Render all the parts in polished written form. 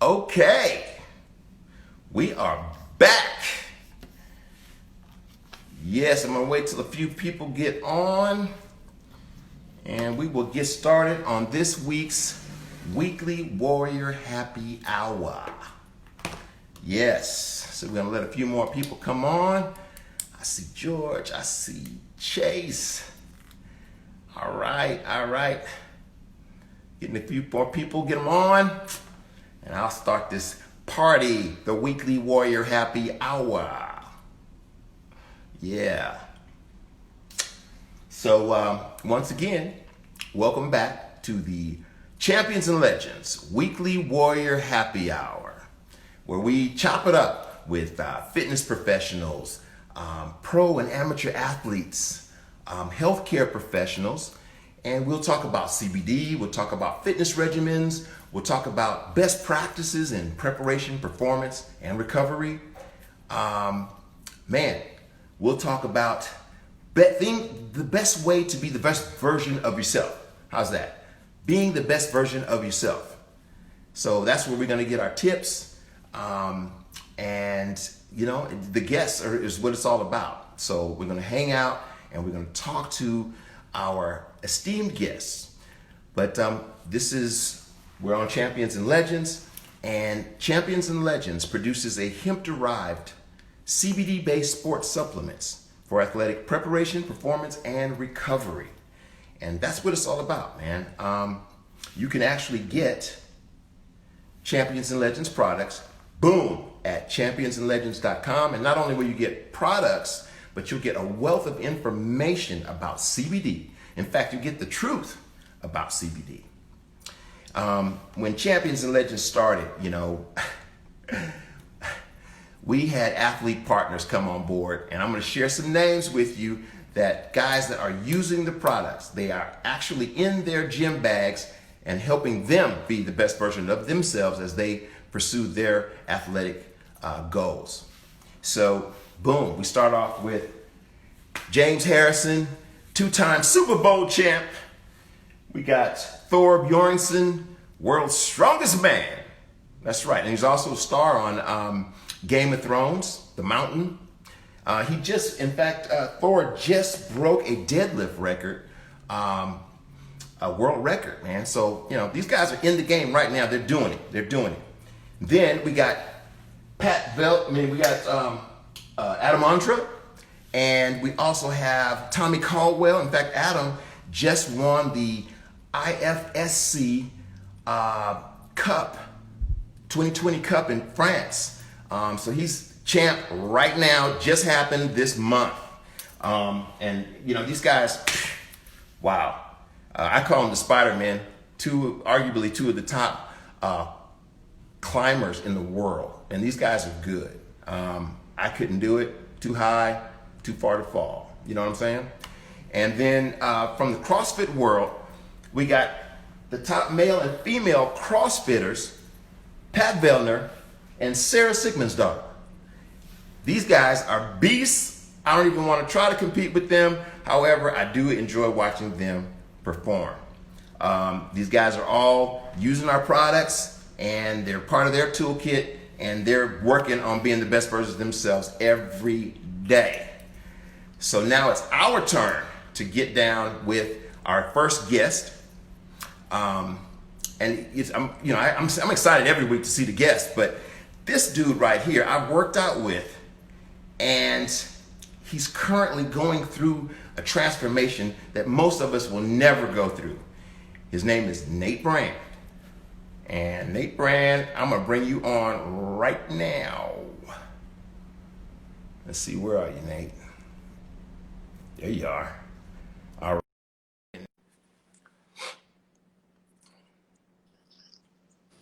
Okay, we are back. Yes, I'm gonna wait till a few people get on and we will get started on this week's Weekly Warrior Happy Hour. Yes, so we're gonna let a few more people come on. I see George, I see Chase. All right. Getting a few more people, get them on. And I'll start this party, the Weekly Warrior Happy Hour. Yeah. So once again, welcome back to the Champions and Legends Weekly Warrior Happy Hour, where we chop it up with fitness professionals, pro and amateur athletes, healthcare professionals, and we'll talk about CBD, we'll talk about fitness regimens, we'll talk about best practices in preparation, performance, and recovery. We'll talk about the best way to be the best version of yourself. How's that? Being the best version of yourself. So that's where we're going to get our tips. And, the guests is what it's all about. So we're going to hang out and we're going to talk to our esteemed guests. But we're on Champions and Legends, and Champions and Legends produces a hemp-derived CBD-based sports supplements for athletic preparation, performance, and recovery. And that's what it's all about, man. You can actually get Champions and Legends products, boom, at championsandlegends.com. And not only will you get products, but you'll get a wealth of information about CBD. In fact, you get the truth about CBD. When Champions and Legends started, we had athlete partners come on board, and I'm going to share some names with you that guys that are using the products. They are actually in their gym bags and helping them be the best version of themselves as they pursue their athletic goals. So, boom, we start off with James Harrison, two-time Super Bowl champ. We got Thor Bjornsson, world's strongest man. That's right, and he's also a star on Game of Thrones, The Mountain. Thor just broke a deadlift record, a world record, man. So, these guys are in the game right now. They're doing it. Then we got Adam Ondra, and we also have Tommy Caldwell. In fact, Adam just won the IFSC Cup, 2020 Cup in France. So he's champ right now, just happened this month. These guys, wow. I call them the Spider-Man, arguably two of the top climbers in the world. And these guys are good. I couldn't do it. Too high, too far to fall. You know what I'm saying? And then from the CrossFit world, we got the top male and female CrossFitters, Pat Vellner and Sarah Sigmundsdottir. These guys are beasts. I don't even want to try to compete with them. However, I do enjoy watching them perform. These guys are all using our products, and they're part of their toolkit, and they're working on being the best versions of themselves every day. So now it's our turn to get down with our first guest. I'm excited every week to see the guest, but this dude right here, I've worked out with, and he's currently going through a transformation that most of us will never go through. His name is Nate Brand. And Nate Brand, I'm gonna bring you on right now. Let's see, where are you, Nate? There you are. All right.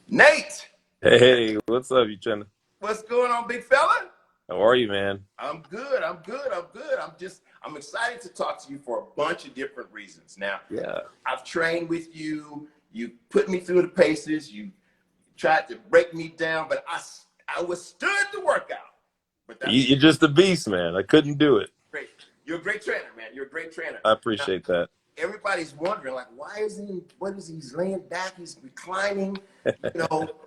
Nate! Hey, what's up, you trying to? What's going on, big fella? How are you, man? I'm good. I'm excited to talk to you for a bunch of different reasons. Now, Yeah. I've trained with you. You put me through the paces. You tried to break me down, but I withstood the workout. But that's You're just a beast, man. I couldn't do it. great. You're a great trainer, man. You're a great trainer. I appreciate that. everybody's wondering, like, why is he, what is he, he's laying back, he's reclining,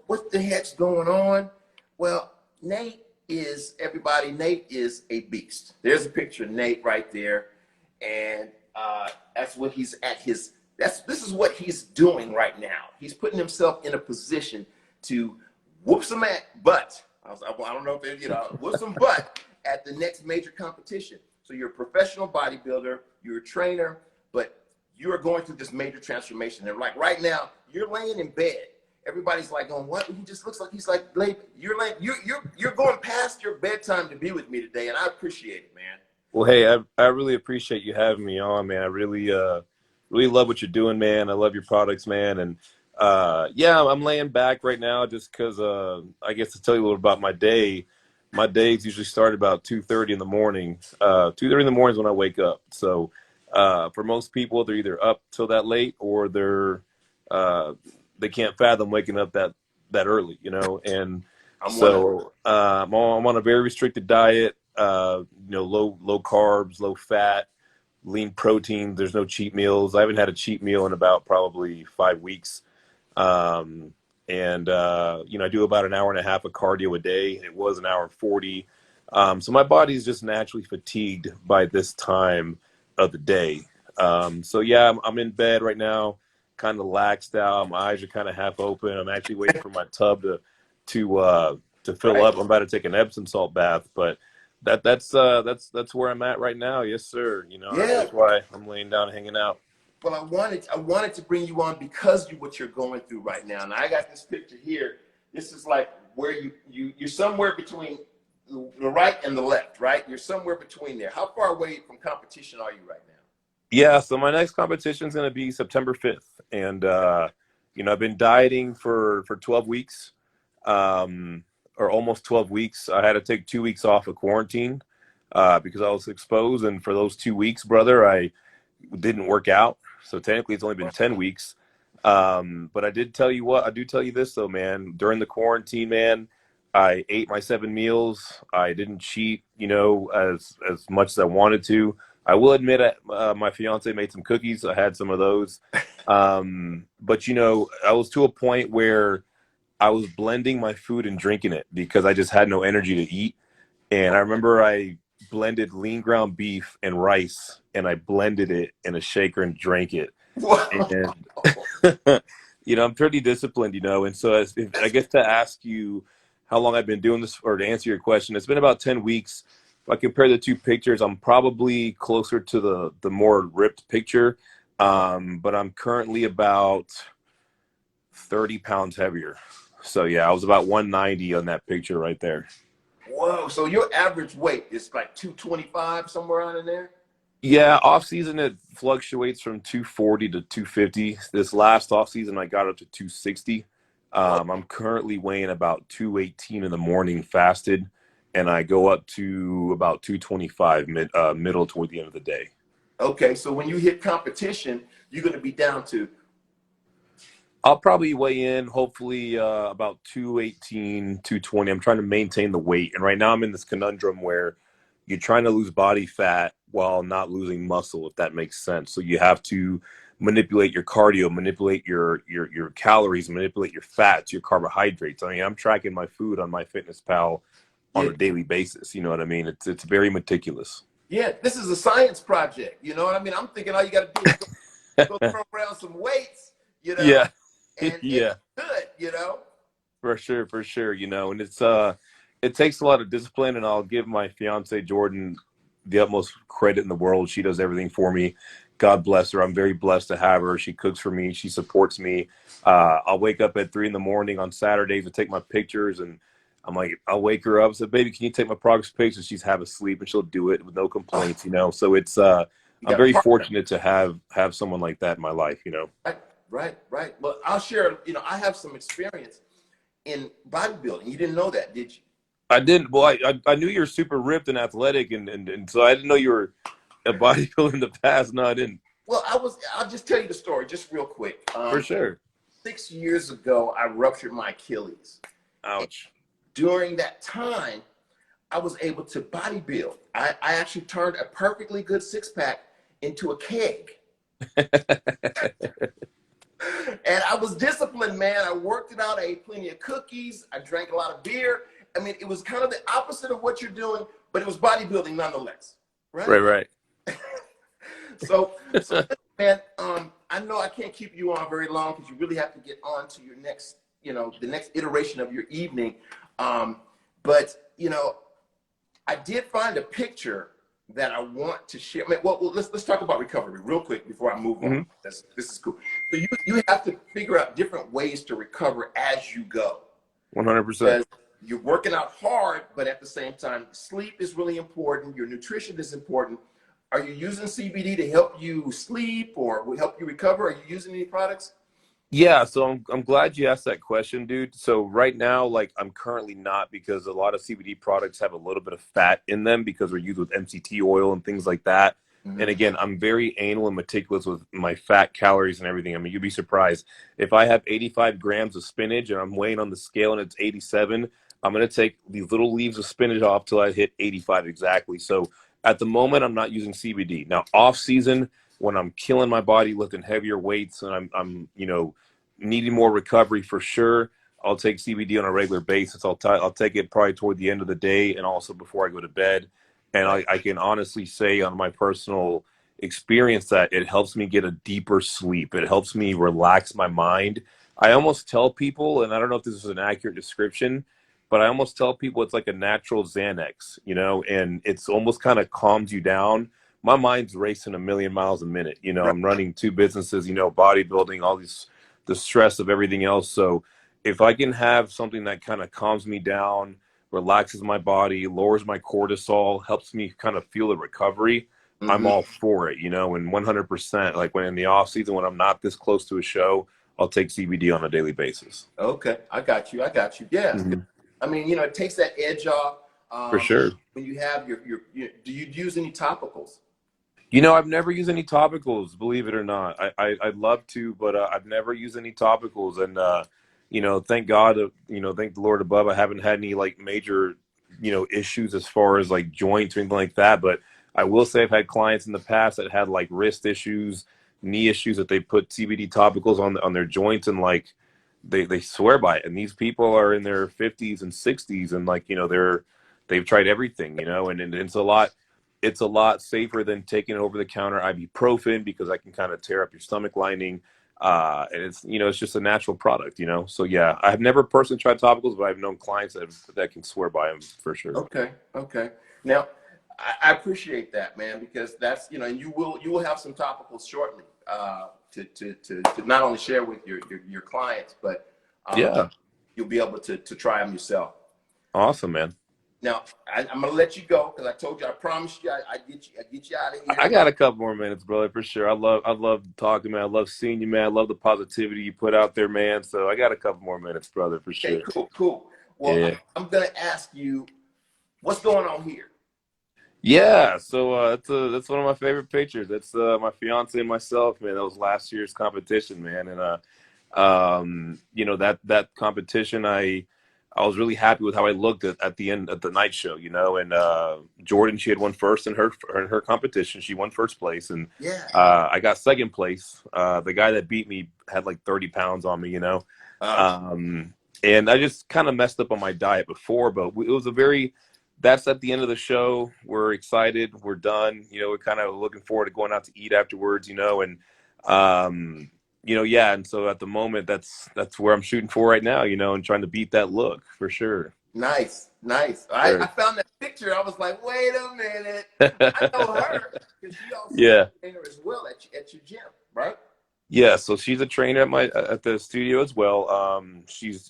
what the heck's going on? Well, Nate is, everybody, Nate is a beast. There's a picture of Nate right there. And that's what he's at his, this is what he's doing right now. He's putting himself in a position to whoop some butt. I don't know if whoop some butt at the next major competition. So you're a professional bodybuilder, you're a trainer, but you're going through this major transformation. And like right now, you're laying in bed. Everybody's like, going, what? He just looks like he's like, you're going past your bedtime to be with me today, and I appreciate it, man. Well, hey, I really appreciate you having me on, man. I really really love what you're doing, man. I love your products, man. And yeah, I'm laying back right now just because I guess to tell you a little about my day. My days usually start about 2:30 in the morning. 2:30 in the morning is when I wake up. So for most people, they're either up till that late or uh, they can't fathom waking up that early, And I'm on a very restricted diet. Low carbs, low fat, lean protein. There's no cheat meals. I haven't had a cheat meal in about probably 5 weeks. I do about an hour and a half of cardio a day. It was an hour and 40. So my body is just naturally fatigued by this time of the day. So yeah, I'm in bed right now, kind of laxed out. My eyes are kind of half open. I'm actually waiting for my tub to fill up. I'm about to take an Epsom salt bath, but that's where I'm at right now. Yes, sir. Yeah. That's why I'm laying down, hanging out. Well, I wanted to bring you on because what you're going through right now. And I got this picture here. This is like where you're somewhere between the right and the left, right? You're somewhere between there. How far away from competition are you right now? Yeah, so my next competition is going to be September 5th. And, I've been dieting for 12 weeks, or almost 12 weeks. I had to take 2 weeks off of quarantine because I was exposed. And for those 2 weeks, brother, I didn't work out. So technically it's only been 10 weeks. But I do tell you this though, man, during the quarantine, man, I ate my 7 meals. I didn't cheat, as much as I wanted to. I will admit my fiance made some cookies. I had some of those. But I was to a point where I was blending my food and drinking it because I just had no energy to eat. And I remember I blended lean ground beef and rice, and I blended it in a shaker and drank it. And I'm pretty disciplined, and so I guess to ask you how long I've been doing this, or to answer your question, it's been about 10 weeks. If I compare the two pictures, I'm probably closer to the more ripped picture, but I'm currently about 30 pounds heavier. So yeah, I was about 190 on that picture right there. Whoa, so your average weight is like 225, somewhere around in there? Yeah, off season it fluctuates from 240 to 250. This last off season I got up to 260. I'm currently weighing about 218 in the morning fasted, and I go up to about 225 middle toward the end of the day. Okay, so when you hit competition, you're going to be down to? I'll probably weigh in hopefully about 218, 220. I'm trying to maintain the weight, and right now I'm in this conundrum where you're trying to lose body fat while not losing muscle, if that makes sense. So you have to manipulate your cardio, manipulate your calories, manipulate your fats, your carbohydrates. I mean, I'm tracking my food on MyFitnessPal on a daily basis. You know what I mean? It's very meticulous. Yeah, this is a science project. You know what I mean? I'm thinking all you got to do is go throw around some weights, Yeah. and Yeah. it's good, For sure, and it takes a lot of discipline, and I'll give my fiance Jordan the utmost credit in the world. She does everything for me. God bless her. I'm very blessed to have her. She cooks for me. She supports me. I'll wake up at 3 in the morning on Saturdays to take my pictures, and I'll wake her up and say, "Baby, can you take my progress pictures?" She's half asleep, and she'll do it with no complaints. So it's I'm very fortunate to have someone like that in my life. Right. Well, I'll share. I have some experience in bodybuilding. You didn't know that, did you? I didn't. Well, I knew you were super ripped and athletic, and so I didn't know you were a bodybuilder in the past. No, I didn't. Well, I'll just tell you the story, just real quick. For sure. 6 years ago, I ruptured my Achilles. Ouch. And during that time, I was able to bodybuild. I actually turned a perfectly good six-pack into a keg. And I was disciplined, man. I worked it out. I ate plenty of cookies. I drank a lot of beer. I mean, it was kind of the opposite of what you're doing, but it was bodybuilding nonetheless, right? Right, right. So man, I know I can't keep you on very long because you really have to get on to your next, the next iteration of your evening. But I did find a picture that I want to share. I mean, well, let's talk about recovery real quick before I move on. This is cool. So you have to figure out different ways to recover as you go. 100%. You're working out hard, but at the same time, sleep is really important. Your nutrition is important. Are you using CBD to help you sleep or help you recover? Are you using any products? Yeah, so I'm glad you asked that question, dude. So right now, like I'm currently not, because a lot of CBD products have a little bit of fat in them because they're used with MCT oil and things like that. Mm-hmm. And again, I'm very anal and meticulous with my fat calories and everything. I mean, you'd be surprised if I have 85 grams of spinach and I'm weighing on the scale and it's 87. I'm gonna take these little leaves of spinach off till I hit 85 exactly. So at the moment, I'm not using CBD. Now, off season, when I'm killing my body lifting heavier weights and I'm needing more recovery for sure, I'll take CBD on a regular basis. I'll take it probably toward the end of the day and also before I go to bed. And I can honestly say on my personal experience that it helps me get a deeper sleep. It helps me relax my mind. I almost tell people, and I don't know if this is an accurate description, but I almost tell people it's like a natural Xanax, and it's almost kind of calms you down. My mind's racing a million miles a minute. Right. I'm running 2 businesses, bodybuilding, all these, the stress of everything else. So if I can have something that kind of calms me down, relaxes my body, lowers my cortisol, helps me kind of feel the recovery, I'm all for it, and 100%, like when in the off season, when I'm not this close to a show, I'll take CBD on a daily basis. Okay, I got you. Yeah. I mean, it takes that edge off. For sure. When you have do you use any topicals? I've never used any topicals, believe it or not. I'd love to, but I've never used any topicals. And, thank God, thank the Lord above, I haven't had any like major, issues as far as like joints or anything like that. But I will say I've had clients in the past that had like wrist issues, knee issues, that they put CBD topicals on their joints, and like they swear by it. And these people are in their 50s and 60s, and like, they've tried everything, and it's a lot safer than taking over the counter ibuprofen, because I can kind of tear up your stomach lining. And it's just a natural product, So yeah, I have never personally tried topicals, but I've known clients that can swear by them for sure. Okay. Now, I appreciate that, man, because that's, and you will have some topicals shortly, to not only share with your clients, but yeah, you'll be able to try them yourself. Awesome, man. Now, I'm gonna let you go because I told you, I promised you, I get you out of here. I got a couple more minutes, brother, for sure. I love talking, man. I love seeing you, man. I love the positivity you put out there, man. So I got a couple more minutes, brother, for sure. Okay, cool. Well, yeah. I'm gonna ask you, what's going on here? Yeah, so that's one of my favorite pictures. That's my fiance and myself, man. That was last year's competition, man, and that competition, I was really happy with how I looked at the end at the night show, and Jordan, she had won first in her competition. She won first place, and yeah. I got second place. The guy that beat me had like 30 pounds on me, and I just kind of messed up on my diet before, but it was that's at the end of the show. We're excited. We're done. We're kind of looking forward to going out to eat afterwards, and yeah. And so at the moment, that's where I'm shooting for right now, and trying to beat that look for sure. Nice. Sure. I found that picture. I was like, wait a minute. I know her because she also trainer as well at your gym, right? Yeah. So she's a trainer at the studio as well. She's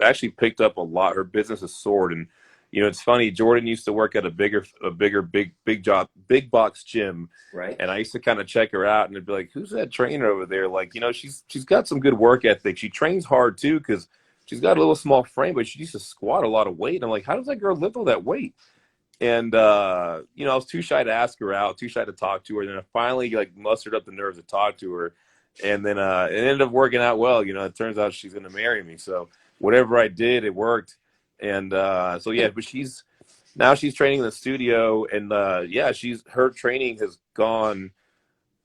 actually picked up a lot. Her business has soared, and it's funny. Jordan used to work at a big box gym, right? And I used to kind of check her out, and it'd be like, "Who's that trainer over there?" Like, she's got some good work ethic. She trains hard too, because she's got a little small frame, but she used to squat a lot of weight. And I'm like, how does that girl lift all that weight? And I was too shy to ask her out, too shy to talk to her. And then I finally like mustered up the nerves to talk to her, and then it ended up working out well. It turns out she's going to marry me. So whatever I did, it worked. And so yeah, but she's training in the studio, and her training has gone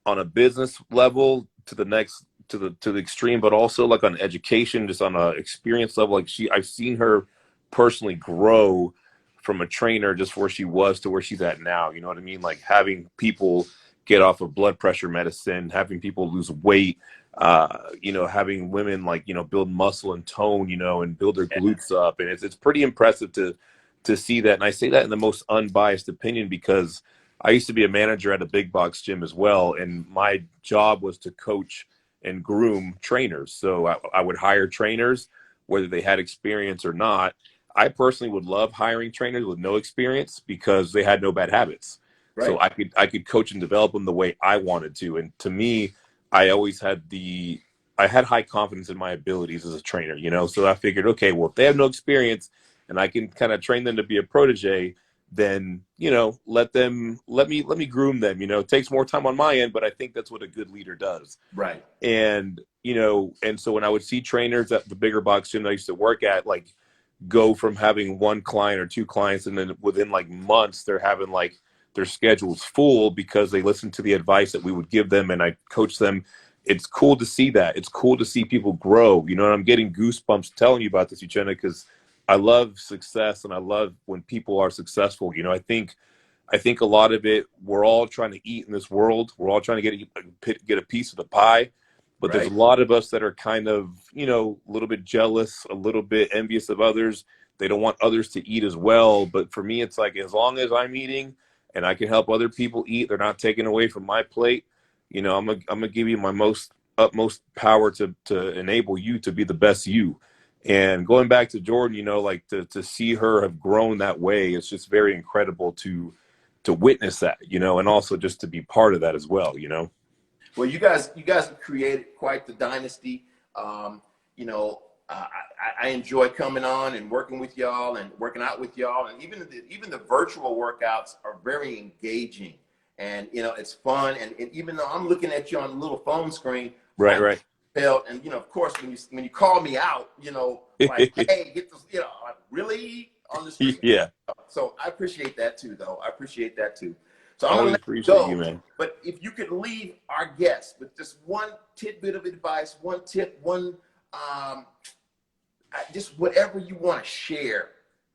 on a business level to the next to the extreme, but also like on education, just on a experience level. Like I've seen her personally grow from a trainer just where she was to where she's at now. You know what I mean? Like having people get off of blood pressure medicine, having people lose weight, you know, having women like, you know, build muscle and tone, you know, and build their glutes up. And it's pretty impressive to see that. And I say that in the most unbiased opinion because I used to be a manager at a big box gym as well. And my job was to coach and groom trainers. So I would hire trainers, whether they had experience or not. I personally would love hiring trainers with no experience because they had no bad habits. So Right. I could coach and develop them the way I wanted to. And to me, I always had I had high confidence in my abilities as a trainer, you know? So I figured, okay, well, if they have no experience and I can kind of train them to be a protege, then, you know, let me groom them. You know, it takes more time on my end, but I think that's what a good leader does. Right. And, you know, and so when I would see trainers at the bigger box gym that I used to work at, like go from having one client or two clients, and then within like months, they're having like their schedules full because they listened to the advice that we would give them and I coach them. It's cool to see that. It's cool to see people grow. You know, and I'm getting goosebumps telling you about this, Uchenna, because I love success and I love when people are successful. You know, I think a lot of it, we're all trying to eat in this world. We're all trying to get a piece of the pie. But there's a Right. lot of us that are kind of, you know, a little bit jealous, a little bit envious of others. They don't want others to eat as well. But for me, it's like as long as I'm eating and I can help other people eat, they're not taking away from my plate. You know, I'm gonna give you my most utmost power to enable you to be the best you. And going back to Jordan, you know, like to see her have grown that way, it's just very incredible to witness that, you know, and also just to be part of that as well, you know. Well, you guys have created quite the dynasty. You know, I enjoy coming on and working with y'all and working out with y'all, and even the virtual workouts are very engaging, and you know it's fun. And even though I'm looking at you on a little phone screen, Right, I right. felt, and you know, of course, when you call me out, you know, like, hey, get this, you know, like, really on the screen. Yeah. So I appreciate that too, though. I appreciate that too. So I'm gonna Always let you appreciate you, go. man. But if you could leave our guests with just one tidbit of advice, one tip, just whatever you want to share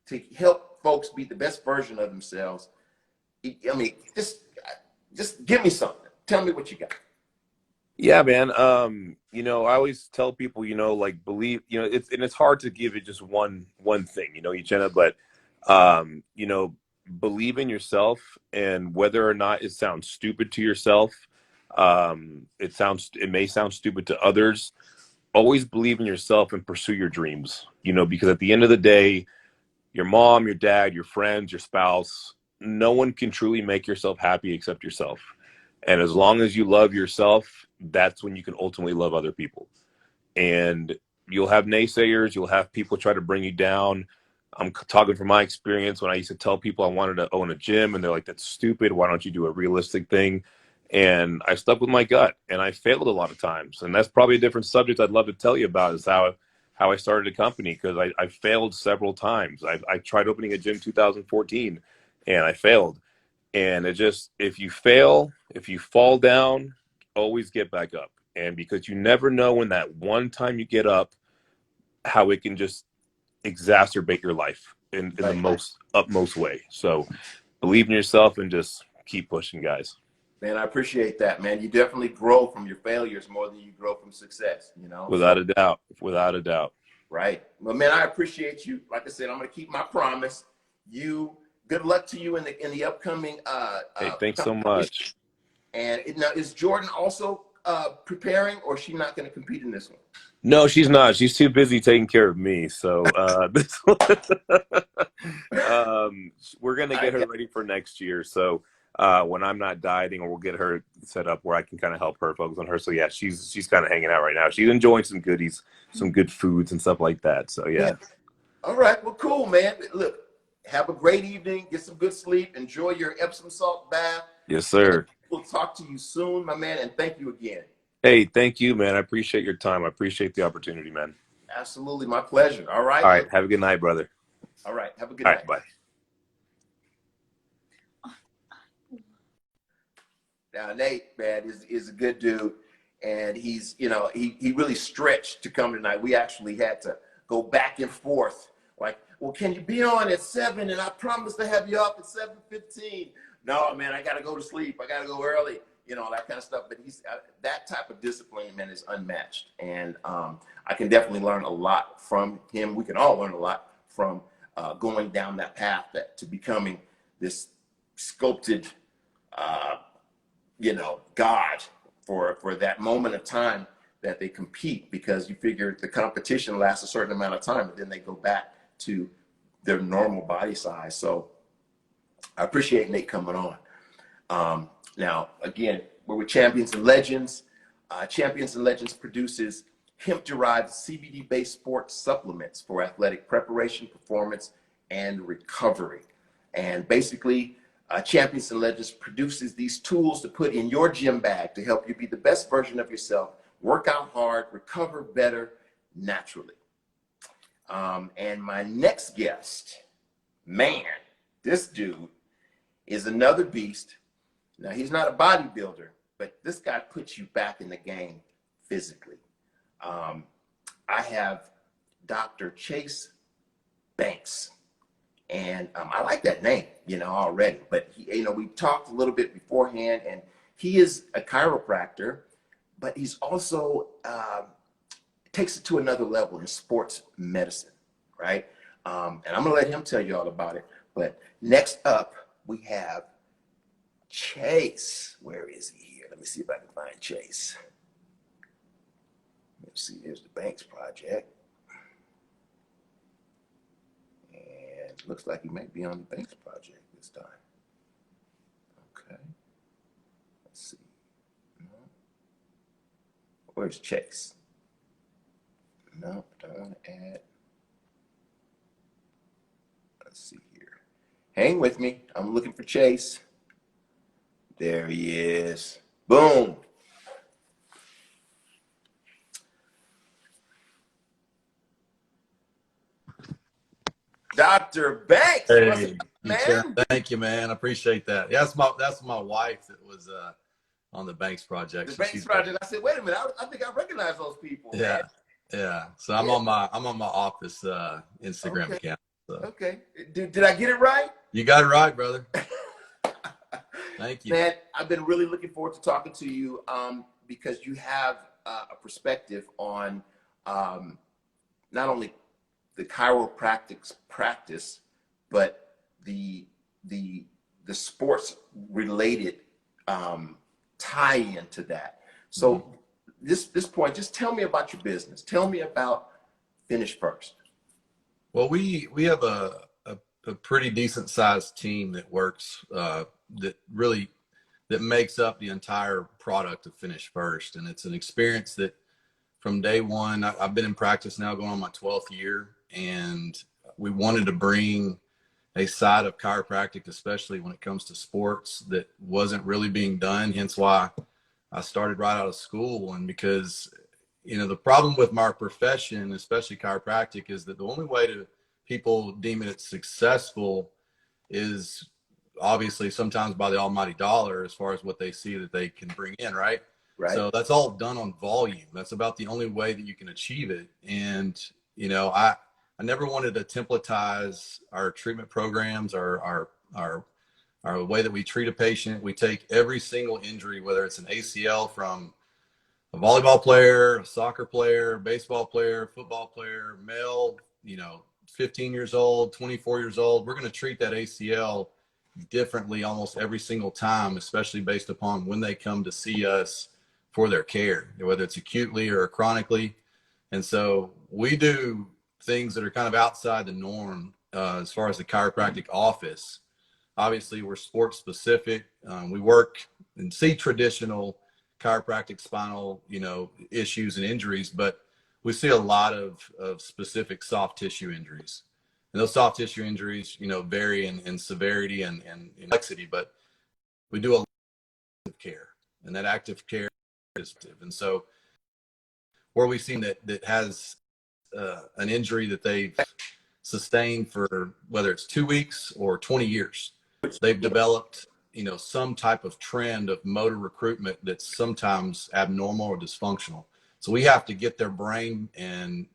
to help folks be the best version of themselves. I mean, just give me something. Tell me what you got. Yeah, man. You know, I always tell people, you know, like believe, you know, it's hard to give it just one thing, you know, Jenna, but you know, believe in yourself and whether or not it sounds stupid to yourself, it may sound stupid to others. Always believe in yourself and pursue your dreams, you know, because at the end of the day, your mom, your dad, your friends, your spouse, no one can truly make yourself happy except yourself. And as long as you love yourself, that's when you can ultimately love other people. And you'll have naysayers, you'll have people try to bring you down. I'm talking from my experience when I used to tell people I wanted to own a gym and they're like, that's stupid. Why don't you do a realistic thing? And I stuck with my gut and I failed a lot of times. And that's probably a different subject I'd love to tell you about is how I started a company because I failed several times. I tried opening a gym 2014 and I failed. And it just, if you fail, if you fall down, always get back up. And because you never know when that one time you get up, how it can just exacerbate your life in the Right. most utmost way. So believe in yourself and just keep pushing, guys. Man, I appreciate that, man. You definitely grow from your failures more than you grow from success, you know? Without So, a doubt. Without a doubt. right. Well, man, I appreciate you. Like I said, I'm going to keep my promise. Good luck to you in the upcoming Hey, thanks so competition. much. And now, is Jordan also preparing, or is she not going to compete in this one? No, she's not. She's too busy taking care of me. So this one, we're gonna I get her got, ready for next year. So when I'm not dieting, or we'll get her set up where I can kind of help her focus on her. So yeah, she's kind of hanging out right now. She's enjoying some goodies, some good foods and stuff like that. So yeah. yeah. All right. Well, cool, man. Look, have a great evening. Get some good sleep. Enjoy your Epsom salt bath. Yes, And sir. we'll talk to you soon, my man. And thank you again. Hey, thank you, man. I appreciate your time. I appreciate the opportunity, man. Absolutely. My pleasure. All All right. right. Have a good night, brother. All right. Have a good All night. right. Bye. Now Nate, man, is a good dude, and he's, you know, he really stretched to come tonight. We actually had to go back and forth. Like, well, can you be on at 7? And I promise to have you up at 7:15. No, man, I got to go to sleep. I got to go early. You know, that kind of stuff. But he's that type of discipline, man, is unmatched. And I can definitely learn a lot from him. We can all learn a lot from going down that path to becoming this sculpted, you know, God for that moment of time that they compete, because you figure the competition lasts a certain amount of time and then they go back to their normal body size. So I appreciate Nate coming on. Now, again, we're with Champions and Legends. Champions and Legends produces hemp-derived CBD-based sports supplements for athletic preparation, performance, and recovery. And basically, Champions and Legends produces these tools to put in your gym bag to help you be the best version of yourself, work out hard, recover better naturally. And my next guest, man, this dude is another beast. Now, he's not a bodybuilder, but this guy puts you back in the game physically. I have Dr. Chase Banks, and I like that name, you know, already. But he, you know, we talked a little bit beforehand, and he is a chiropractor, but he's also takes it to another level in sports medicine, right? And I'm gonna let him tell you all about it. But next up, we have Chase. Where is he here? Let me see if I can find Chase. Let's see, here's the Banks Project. And it looks like he might be on the Banks Project this time. Okay. Let's see. No. Where's Chase? No, don't want to add. Let's see here. Hang with me. I'm looking for Chase. There he is. Boom. Dr. Banks. Hey, man. thank you, man. I appreciate that. Yeah, that's my wife that was on the Banks Project. The So Banks Project. I said, wait a minute. I think I recognize those people. Yeah, man. yeah. So I'm on my office Instagram account. So. Okay. Did I get it right? You got it right, brother. Thank you, man. I've been really looking forward to talking to you because you have a perspective on not only the chiropractic practice, but the sports related tie into that. So this point, just tell me about your business. Tell me about Finish First. Well, we have a pretty decent sized team that works that makes up the entire product of Finish First, and it's an experience that from day one. I've been in practice now going on my 12th year, and we wanted to bring a side of chiropractic, especially when it comes to sports, that wasn't really being done. Hence why I started right out of school. And because, you know, the problem with my profession, especially chiropractic, is that the only way to people deeming it successful is obviously sometimes by the almighty dollar, as far as what they see that they can bring in, right? Right. So that's all done on volume. That's about the only way that you can achieve it. And, you know, I never wanted to templatize our treatment programs, our way that we treat a patient. We take every single injury, whether it's an ACL from a volleyball player, a soccer player, baseball player, football player, male, you know, 15 years old, 24 years old. We're going to treat that ACL differently almost every single time, especially based upon when they come to see us for their care, whether it's acutely or chronically. And so we do things that are kind of outside the norm as far as the chiropractic office. Obviously, we're sports specific. We work and see traditional chiropractic spinal, you know, issues and injuries, but we see a lot of specific soft tissue injuries. And those soft tissue injuries, you know, vary in severity and complexity, but we do a lot of care, and that active care is, and so where we've seen that has an injury that they've sustained for whether it's 2 weeks or 20 years, they've developed, some type of trend of motor recruitment that's sometimes abnormal or dysfunctional. So we have to get their brain and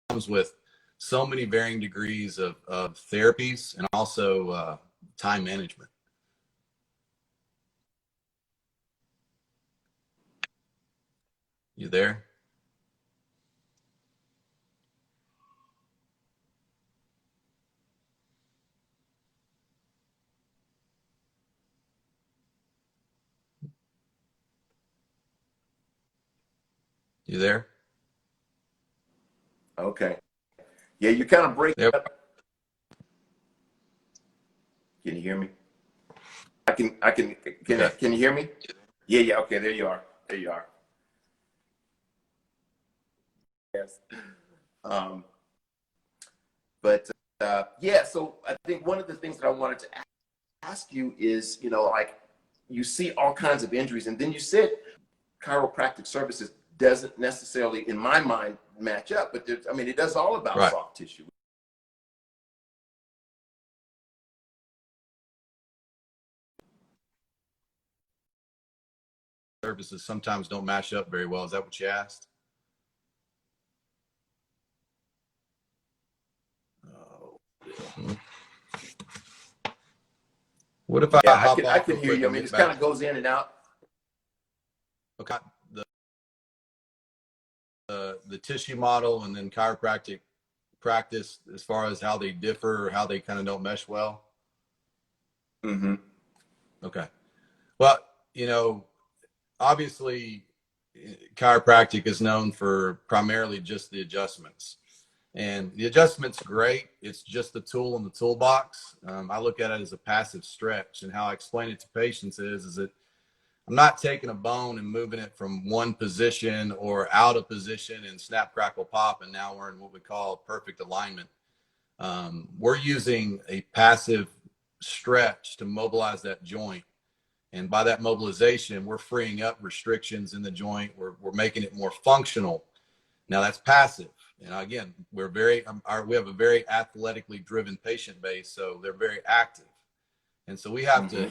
comes with so many varying degrees of therapies and also time management. You there? You there? Okay. Yeah, you kind of break Yep. up. Can you hear me? Can Okay. can you hear me? Yeah, yeah, okay, there you are. There you are. Yes. Um, but yeah, so I think one of the things that I wanted to ask you is, like you see all kinds of injuries, and then you said chiropractic services doesn't necessarily, in my mind, match up, but I mean, it does all about Right. soft tissue. Services sometimes don't match up very well. Is that what you asked? Oh. What if I Yeah, hop I off can real hear quick you. I and mean, get it kind back? of goes in and out. Okay. The tissue model and then chiropractic practice as far as how they differ or how they kind of don't mesh well. Mm-hmm. Okay. Well, obviously chiropractic is known for primarily just the adjustments, and the adjustment's great. It's just a tool in the toolbox. I look at it as a passive stretch, and how I explain it to patients is that I'm not taking a bone and moving it from one position or out of position and snap, crackle, pop, and now we're in what we call perfect alignment. We're using a passive stretch to mobilize that joint. And by that mobilization, we're freeing up restrictions in the joint. We're making it more functional. Now that's passive. And again, we have a very athletically driven patient base, so they're very active. And so we have Mm-hmm.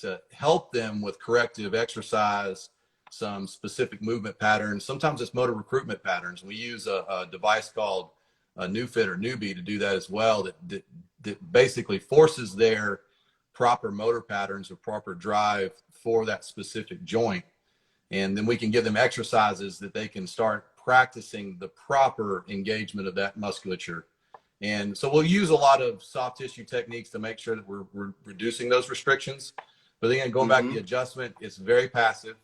to help them with corrective exercise, some specific movement patterns. Sometimes it's motor recruitment patterns. We use a device called a NeuFit or Newbie to do that as well, that basically forces their proper motor patterns or proper drive for that specific joint. And then we can give them exercises that they can start practicing the proper engagement of that musculature. And so we'll use a lot of soft tissue techniques to make sure that we're reducing those restrictions. But again, going back to Mm-hmm. the adjustment, it's very passive.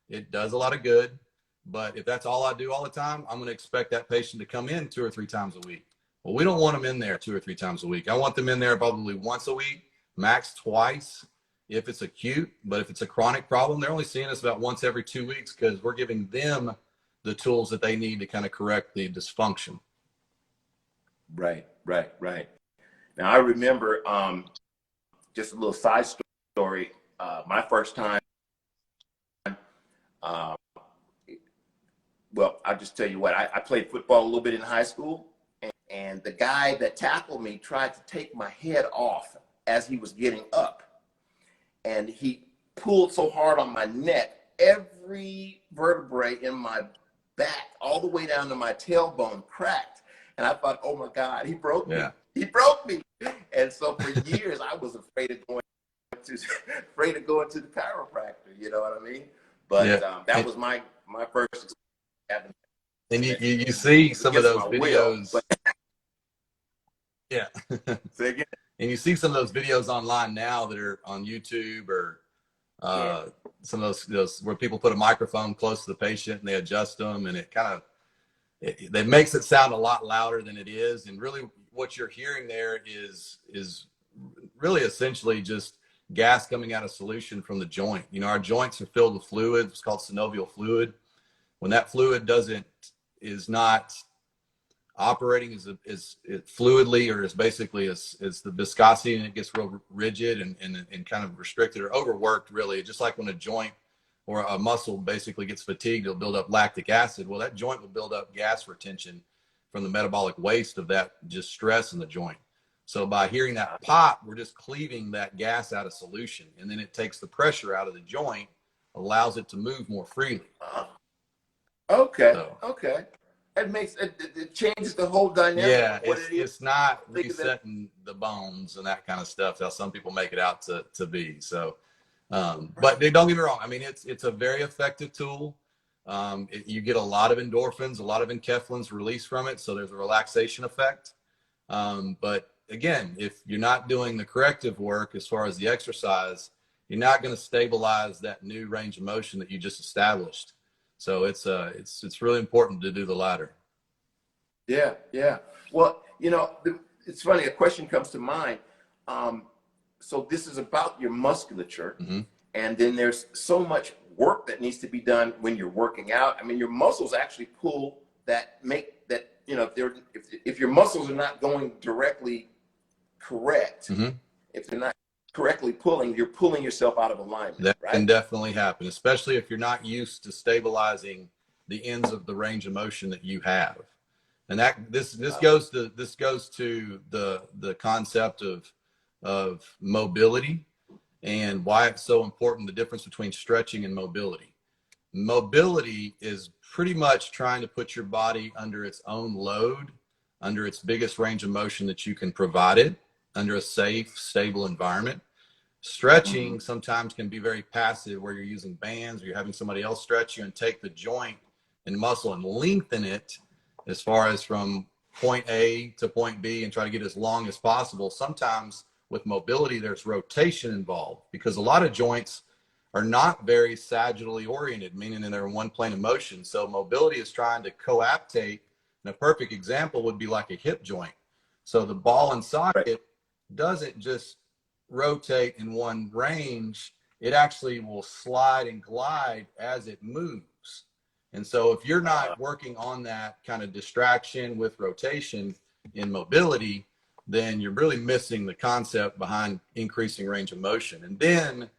It does a lot of good. But if that's all I do all the time, I'm going to expect that patient to come in 2 or 3 times a week. Well, we don't want them in there 2 or 3 times a week. I want them in there probably once a week, max twice if it's acute. But if it's a chronic problem, they're only seeing us about once every 2 weeks because we're giving them the tools that they need to kind of correct the dysfunction. Right, right, right. Now I remember just a little side story. My first time, uh, well, I'll just tell you what, I played football a little bit in high school, and the guy that tackled me tried to take my head off as he was getting up. And he pulled so hard on my neck, every vertebrae in my back, all the way down to my tailbone, cracked. And I thought, oh my God, he broke me. Yeah. He broke me. And so for years, I was afraid of going to the chiropractor. You know what I mean? But Yeah. that was my first experience. And you see some of those videos. But Yeah. say again. And you see some of those videos online now that are on YouTube or some of those where people put a microphone close to the patient and they adjust them, and it kind of it makes it sound a lot louder than it is. And really what you're hearing there is really essentially just gas coming out of solution from the joint. Our joints are filled with fluid. It's called synovial fluid. When that fluid is not operating as fluidly, or as basically as the viscosity, and it gets real rigid and kind of restricted or overworked, really, just like when a joint or a muscle basically gets fatigued, it'll build up lactic acid. Well, that joint will build up gas retention from the metabolic waste of that just stress in the joint. So by hearing that pop, we're just cleaving that gas out of solution, and then it takes the pressure out of the joint, allows it to move more freely. Okay. So, Okay. It makes it changes the whole dynamic. yeah, Of what it is. it's not Think of that- resetting the bones and that kind of stuff how some people make it out to be. So, but don't get me wrong. I mean, it's a very effective tool. You get a lot of endorphins, a lot of enkephalins released from it, so there's a relaxation effect. But again, if you're not doing the corrective work as far as the exercise, you're not going to stabilize that new range of motion that you just established. So it's really important to do the latter. Yeah, yeah. Well, it's funny. A question comes to mind. So this is about your musculature, Mm-hmm. and then there's so much work that needs to be done when you're working out. I mean, your muscles actually pull that, make that. If your muscles are not going directly correct, Mm-hmm. if they're not correctly pulling, you're pulling yourself out of alignment. That right? can definitely happen, especially if you're not used to stabilizing the ends of the range of motion that you have. And that this goes to the concept of mobility and why it's so important, the difference between stretching and mobility. Mobility is pretty much trying to put your body under its own load, under its biggest range of motion that you can provide it, under a safe, stable environment. Stretching sometimes can be very passive, where you're using bands or you're having somebody else stretch you and take the joint and muscle and lengthen it as far as from point A to point B and try to get as long as possible. Sometimes with mobility, there's rotation involved because a lot of joints are not very sagittally oriented, meaning they're in one plane of motion. So mobility is trying to coaptate. And a perfect example would be like a hip joint. So the ball and socket doesn't just rotate in one range, it actually will slide and glide as it moves. And so if you're not working on that kind of distraction with rotation in mobility, then you're really missing the concept behind increasing range of motion. And then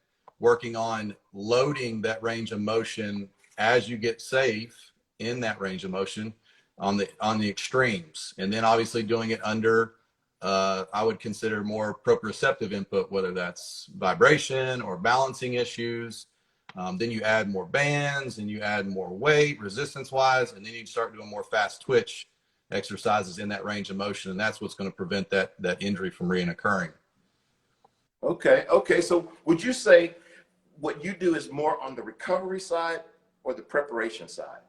working on loading that range of motion as you get safe in that range of motion on the extremes. And then obviously doing it under I would consider more proprioceptive input, whether that's vibration or balancing issues. Then you add more bands and you add more weight resistance wise, and then you start doing more fast twitch exercises in that range of motion. And that's what's going to prevent that injury from reoccurring. Okay. So would you say what you do is more on the recovery side or the preparation side?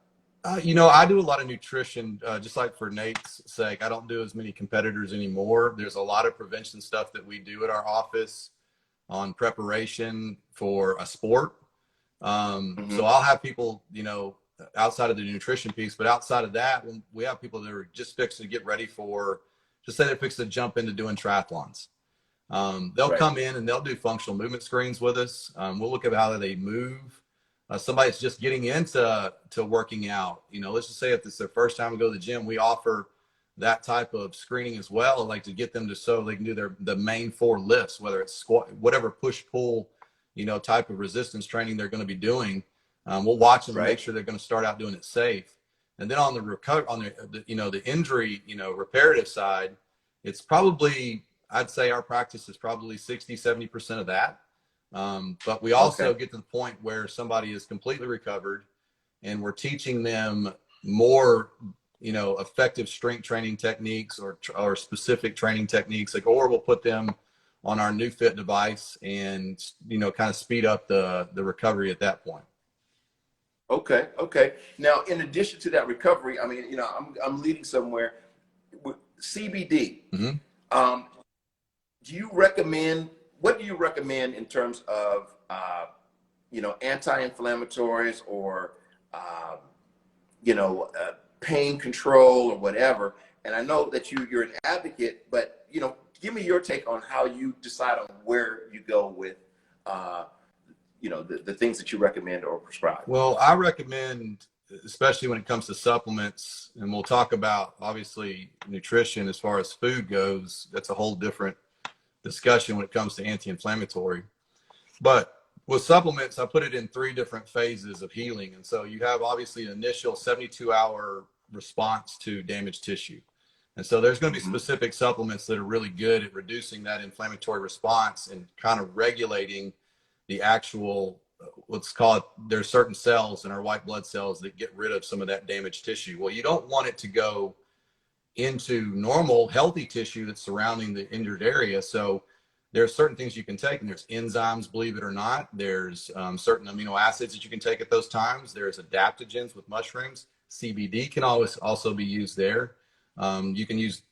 I do a lot of nutrition, just like for Nate's sake. I don't do as many competitors anymore. There's a lot of prevention stuff that we do at our office on preparation for a sport. So I'll have people, outside of the nutrition piece, but outside of that, when we have people that are just fixing to get ready for, just say they're fixing to jump into doing triathlons. They'll come in and they'll do functional movement screens with us. We'll look at how they move. Somebody's just getting into working out. Let's just say if it's their first time to go to the gym, we offer that type of screening as well. I like to get them so they can do the main 4 lifts, whether it's squat, whatever push pull, type of resistance training they're going to be doing. We'll watch them and make sure they're going to start out doing it safe. And then on the injury, reparative side, it's probably, I'd say our practice is probably 60-70% of that. But we also get to the point where somebody is completely recovered and we're teaching them more, effective strength training techniques or specific training techniques, or we'll put them on our new fit device and, kind of speed up the recovery at that point. Okay. Now, in addition to that recovery, I mean, I'm leading somewhere with CBD. Mm-hmm. What do you recommend in terms of, anti-inflammatories or, pain control or whatever? And I know that you're an advocate, but, give me your take on how you decide on where you go with, the things that you recommend or prescribe. Well, I recommend, especially when it comes to supplements, and we'll talk about obviously nutrition as far as food goes. That's a whole different discussion when it comes to anti-inflammatory. But with supplements, I put it in 3 different phases of healing. And so you have obviously an initial 72-hour response to damaged tissue. And so there's going to be Mhm. specific supplements that are really good at reducing that inflammatory response and kind of regulating the actual, let's call it, there's certain cells in our white blood cells that get rid of some of that damaged tissue. Well, you don't want it to go into normal healthy tissue that's surrounding the injured area. So there's certain things you can take, and there's enzymes, believe it or not. There's certain amino acids that you can take at those times. There's adaptogens with mushrooms. CBD can always also be used there. You can use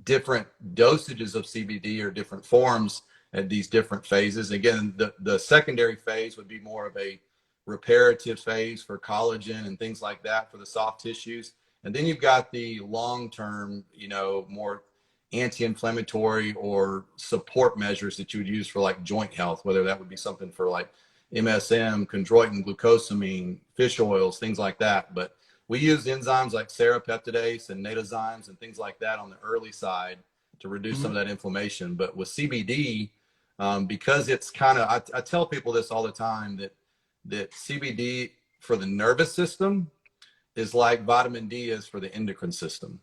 different dosages of CBD or different forms at these different phases. Again, the secondary phase would be more of a reparative phase for collagen and things like that for the soft tissues. And then you've got the long-term, more anti-inflammatory or support measures that you would use for like joint health, whether that would be something for like MSM, chondroitin, glucosamine, fish oils, things like that. But we use enzymes like serrapeptidase and natozymes and things like that on the early side to reduce some of that inflammation. But with CBD, because it's kind of, I tell people this all the time, that CBD for the nervous system is like vitamin D is for the endocrine system.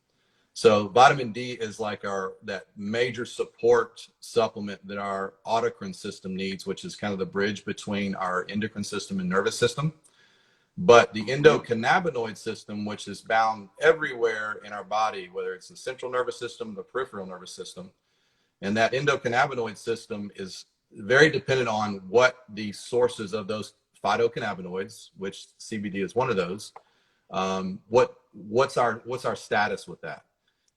So vitamin D is like that major support supplement that our autocrine system needs, which is kind of the bridge between our endocrine system and nervous system. But the endocannabinoid system, which is bound everywhere in our body, whether it's the central nervous system, the peripheral nervous system, and that endocannabinoid system is very dependent on what the sources of those phytocannabinoids, which CBD is one of those, what's our status with that.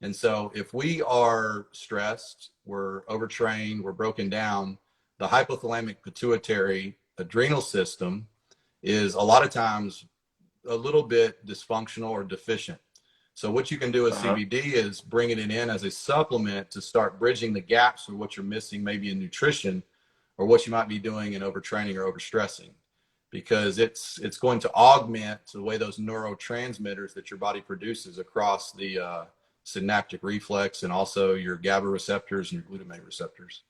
And so if we are stressed, we're overtrained, we're broken down, the hypothalamic pituitary adrenal system is a lot of times a little bit dysfunctional or deficient. So what you can do with CBD is bringing it in as a supplement to start bridging the gaps for what you're missing, maybe in nutrition, or what you might be doing in overtraining or overstressing, because it's going to augment the way those neurotransmitters that your body produces across the synaptic reflex and also your GABA receptors and your glutamate receptors.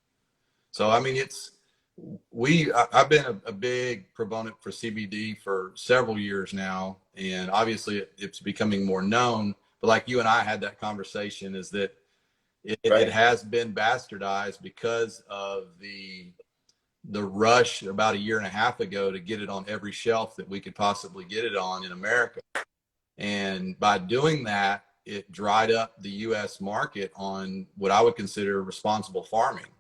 So, I mean, I've been a big proponent for CBD for several years now, and obviously it's becoming more known. But like you and I had that conversation, is that it has been bastardized because of the rush about a year and a half ago to get it on every shelf that we could possibly get it on in America. And by doing that, it dried up the U.S. market on what I would consider responsible farming,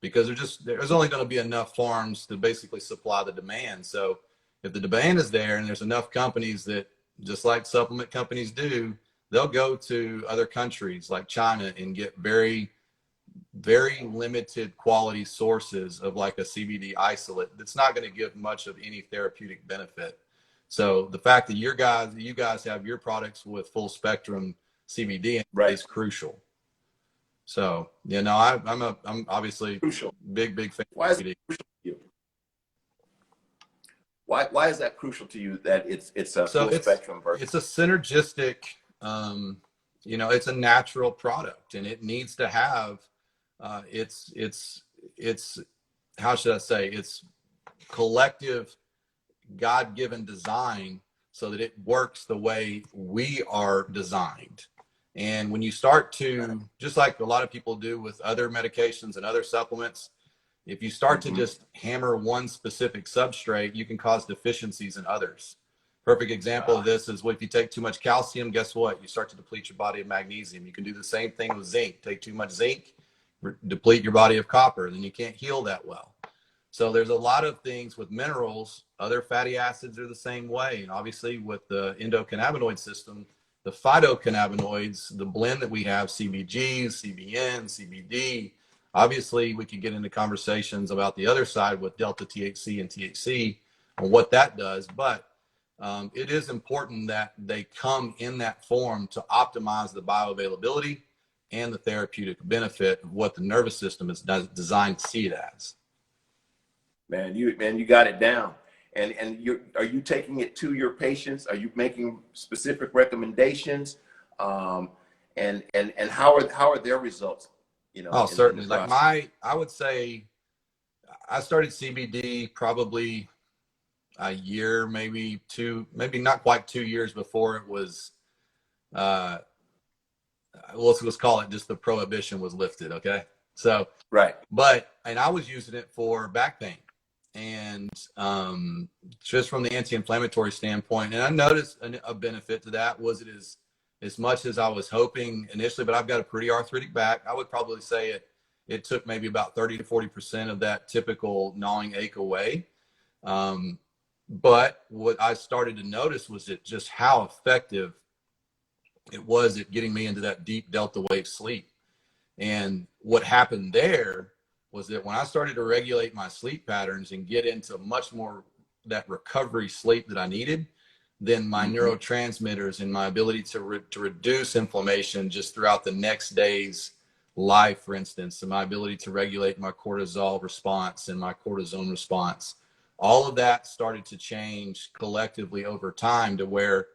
because there's only going to be enough farms to basically supply the demand. So if the demand is there and there's enough companies that, just like supplement companies do, they'll go to other countries like China and get very, very limited quality sources of like a CBD isolate that's not going to give much of any therapeutic benefit. So the fact that you guys have your products with full spectrum CBD is crucial. So, I'm obviously Crucial. big fan Why of is CBD. it crucial to you? Why is that crucial to you, that it's a full spectrum version? It's a synergistic, it's a natural product, and it needs to have it's how should I say, it's collective God-given design so that it works the way we are designed. And when you start to, just like a lot of people do with other medications and other supplements, if you start to just hammer one specific substrate, you can cause deficiencies in others. Perfect example of this is, if you take too much calcium, guess what? You start to deplete your body of magnesium. You can do the same thing with zinc. Take too much zinc, deplete your body of copper, then you can't heal that well. So there's a lot of things with minerals. Other fatty acids are the same way. And obviously with the endocannabinoid system, the phytocannabinoids, the blend that we have, CBG, CBN, CBD, obviously we could get into conversations about the other side with delta THC and THC and what that does. But it is important that they come in that form to optimize the bioavailability and the therapeutic benefit of what the nervous system is designed to see it as. Man, you got it down. And are you taking it to your patients? Are you making specific recommendations? And how are their results? Oh, certainly. Like I would say I started CBD probably a year, maybe two, maybe not quite 2 years before it was let's call it just the prohibition was lifted. Okay. So, Right. and I was using it for back pain and just from the anti-inflammatory standpoint. And I noticed a benefit to that was it is as much as I was hoping initially, but I've got a pretty arthritic back. I would probably say it took maybe about 30 to 40% of that typical gnawing ache away. But what I started to notice was just how effective it was at getting me into that deep delta wave sleep. And what happened there was that when I started to regulate my sleep patterns and get into much more that recovery sleep that I needed, then my neurotransmitters and my ability to reduce inflammation just throughout the next day's life, for instance, and my ability to regulate my cortisol response and my cortisone response, all of that started to change collectively over time to where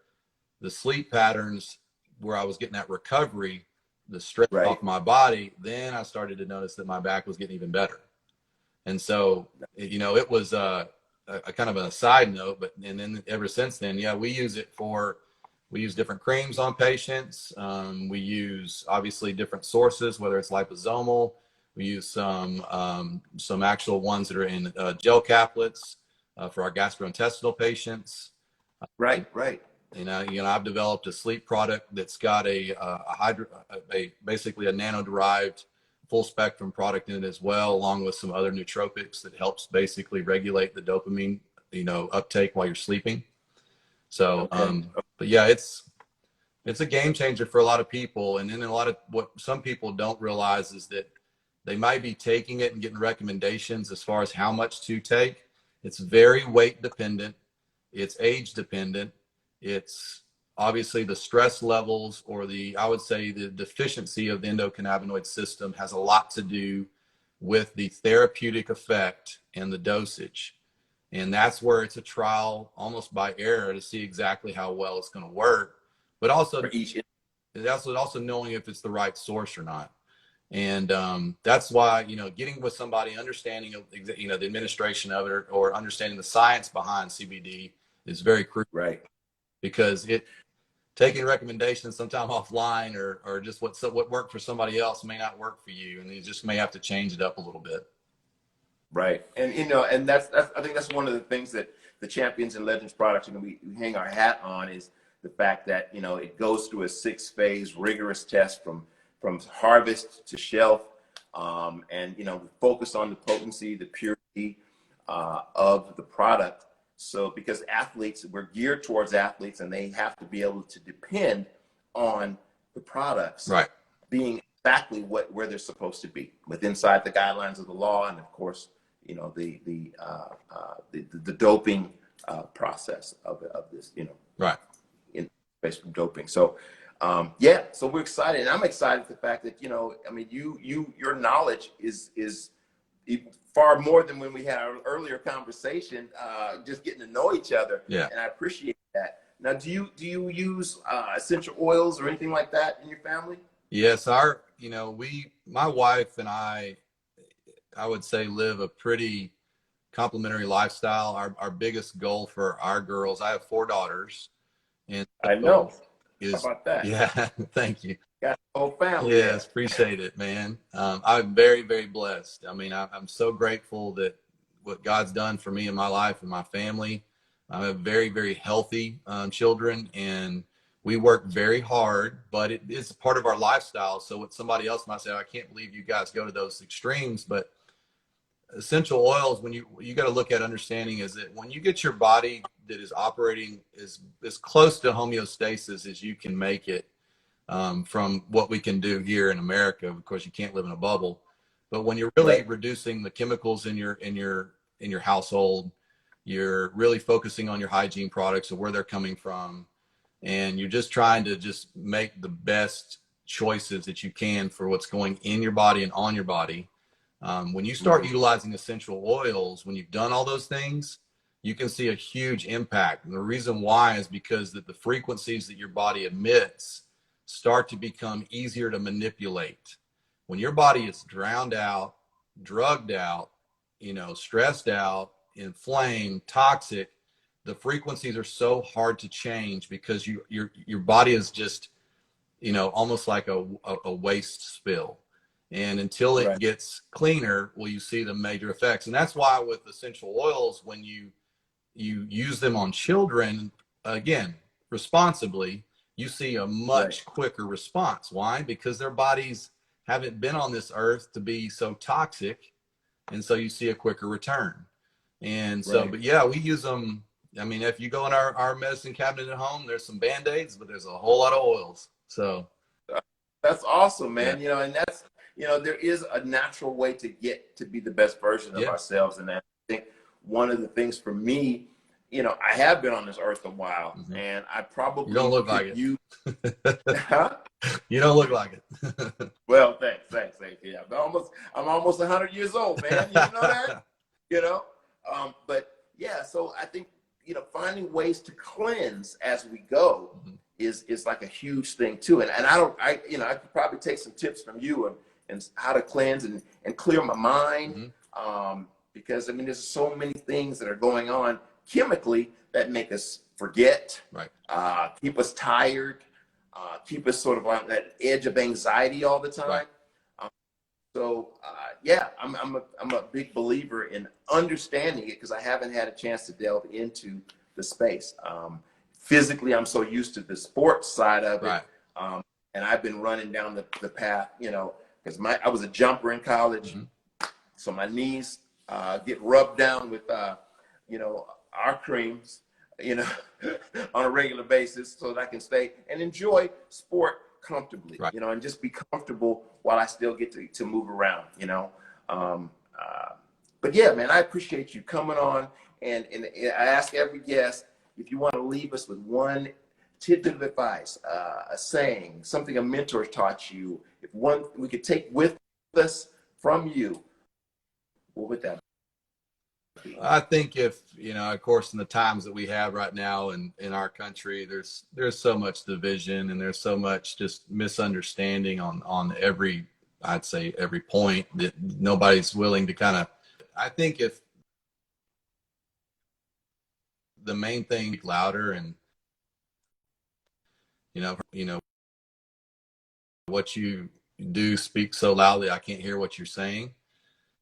the sleep patterns where I was getting that recovery, the stress Right. off my body, then I started to notice that my back was getting even better. And so, it was a kind of a side note, and then ever since then, yeah, we use different creams on patients. We use obviously different sources, whether it's liposomal. We use some actual ones that are in gel caplets for our gastrointestinal patients. Right. I've developed a sleep product that's got basically a nano-derived full spectrum product in it as well, along with some other nootropics that helps basically regulate the dopamine, uptake while you're sleeping. So, but yeah, it's a game changer for a lot of people. And then a lot of what some people don't realize is that they might be taking it and getting recommendations as far as how much to take. It's very weight dependent. It's age dependent. It's obviously the stress levels or I would say the deficiency of the endocannabinoid system has a lot to do with the therapeutic effect and the dosage. And that's where it's a trial almost by error to see exactly how well it's going to work, but also also knowing if it's the right source or not. And that's why, getting with somebody, understanding of, the administration of it or understanding the science behind CBD is very crucial. Right. Because taking recommendations sometime offline or just what worked for somebody else may not work for you, and you just may have to change it up a little bit. Right. And and that's I think that's one of the things that the Champions and Legends products we hang our hat on is the fact that it goes through a 6-phase rigorous test from harvest to shelf, and we focus on the potency, the purity of the product. So because we're geared towards athletes, and they have to be able to depend on the products being exactly where they're supposed to be inside the guidelines of the law, and of course, the doping process of this, in space from doping. So so we're excited, and I'm excited at the fact that your knowledge is far more than when we had our earlier conversation, just getting to know each other. Yeah. And I appreciate that. Now, do you use essential oils or anything like that in your family? Yes, my wife and I would say live a pretty complementary lifestyle. Our biggest goal for our girls, I have 4 daughters, and I know. How about that? Yeah, thank you. Got the whole family. Yes, appreciate it, man. I'm very, very blessed. I mean, I'm so grateful that what God's done for me in my life and my family. I have very, very healthy children, and we work very hard, but it is part of our lifestyle. So what somebody else might say, I can't believe you guys go to those extremes, but essential oils, when you got to look at understanding is that when you get your body that is operating as close to homeostasis as you can make it, from what we can do here in America. Of course, you can't live in a bubble, but when you're really reducing the chemicals in your household, you're really focusing on your hygiene products and where they're coming from, and you're just trying to just make the best choices that you can for what's going in your body and on your body. When you start utilizing essential oils, when you've done all those things, you can see a huge impact. And the reason why is because the frequencies that your body emits start to become easier to manipulate. When your body is drowned out, drugged out, stressed out, inflamed, toxic, the frequencies are so hard to change because your body is just you know, almost like a waste spill. And until it Right. gets cleaner, will you see the major effects. And that's why with essential oils, when you use them on children, again, responsibly, you see a Right. much quicker response. Why? Because their bodies haven't been on this earth to be so toxic. And so you see a quicker return. And so, Right. but yeah, we use them. I mean, if you go in our medicine cabinet at home, there's some Band-Aids, but there's a whole lot of oils. So That's awesome, yeah, man. You know, and that's, you know, there is a natural way to get to be the best version of yeah, ourselves. And I think one of the things for me, you know, I have been on this earth a while, mm-hmm. and I You don't probably look like could it. use. Huh? You don't look like it. Well, thanks. Yeah, I'm almost 100 years old, man. You know that? You know, but yeah. So I think, you know, finding ways to cleanse as we go mm-hmm. is like a huge thing too. And I you know, I could probably take some tips from you and how to cleanse and clear my mind. Mm-hmm. Because I mean, there's so many things that are going on chemically that make us forget, Right. keep us tired, keep us sort of on that edge of anxiety all the time. Right. So yeah, I'm a big believer in understanding it because I haven't had a chance to delve into the space. Physically, I'm so used to the sports side of it, Right. and I've been running down the path, you know, because I was a jumper in college, Mm-hmm. so my knees get rubbed down with you know, our creams, you know, on a regular basis, so that I can stay and enjoy sport comfortably, Right. you know, and just be comfortable while I still get to move around, you know. But yeah, man, I appreciate you coming on, and I ask every guest if you want to leave us with one tidbit of advice, a saying, something a mentor taught you, if one we could take with us from you, what would that be? I think if, you know, of course, in the times that we have right now in our country, there's so much division and there's so much just misunderstanding on every, I'd say every point that nobody's willing to kind of, I think if the main thing louder and, you know, what you do speak so loudly, I can't hear what you're saying.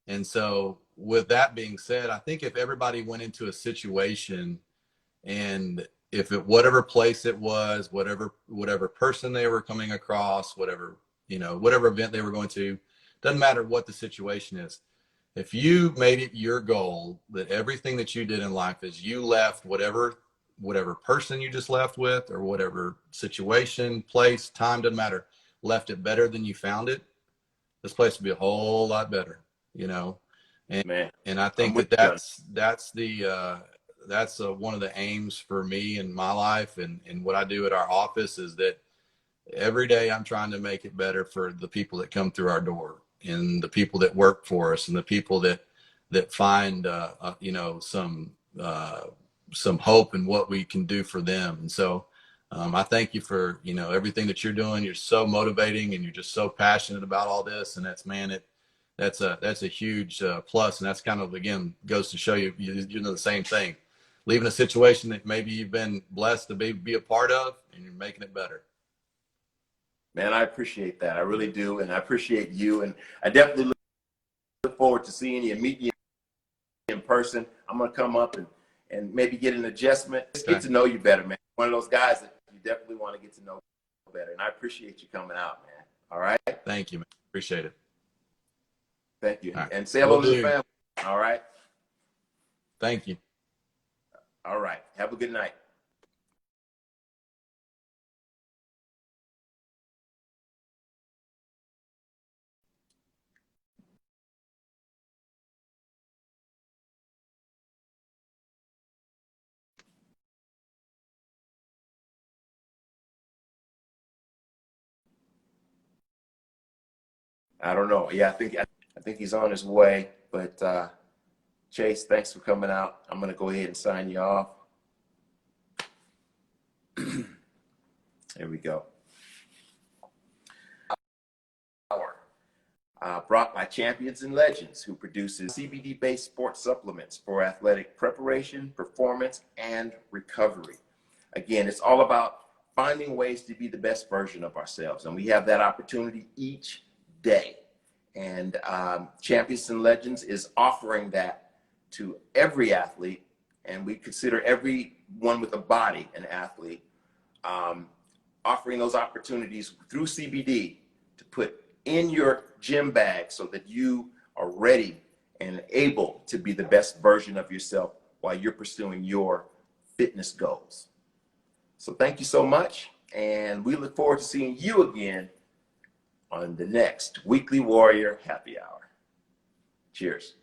And so with that being said, I think if everybody went into a situation and if it, whatever place it was, whatever person they were coming across, whatever, you know, whatever event they were going to, doesn't matter what the situation is. If you made it your goal that everything that you did in life is you left whatever person you just left with or whatever situation, place, time, doesn't matter, left it better than you found it, this place would be a whole lot better, you know. Man, And I I'm think with that you. that's one of the aims for me in my life and what I do at our office is that every day I'm trying to make it better for the people that come through our door and the people that work for us and the people that find you know, some hope in what we can do for them. And so I thank you for, you know, everything that you're doing. You're so motivating and you're just so passionate about all this. And that's, man, that's a huge plus. And that's kind of, again, goes to show you know the same thing, leaving a situation that maybe you've been blessed to be a part of and you're making it better. Man, I appreciate that. I really do. And I appreciate you. And I definitely look forward to seeing you and meeting you in person. I'm going to come up and maybe get an adjustment. Just get to know you better, man. One of those guys that you definitely want to get to know better. And I appreciate you coming out, man. All right? Thank you, man. Appreciate it. Thank you. Right. And say hello to the family. All right? Thank you. All right. Have a good night. I don't know. Yeah, I think he's on his way. But Chase, thanks for coming out. I'm going to go ahead and sign you off. There we go. Brought by Champions and Legends, who produces CBD-based sports supplements for athletic preparation, performance, and recovery. Again, it's all about finding ways to be the best version of ourselves. And we have that opportunity each day. And Champions and Legends is offering that to every athlete. And we consider everyone with a body an athlete, offering those opportunities through CBD to put in your gym bag so that you are ready and able to be the best version of yourself while you're pursuing your fitness goals. So thank you so much, and we look forward to seeing you again on the next Weekly Warrior Happy Hour. Cheers.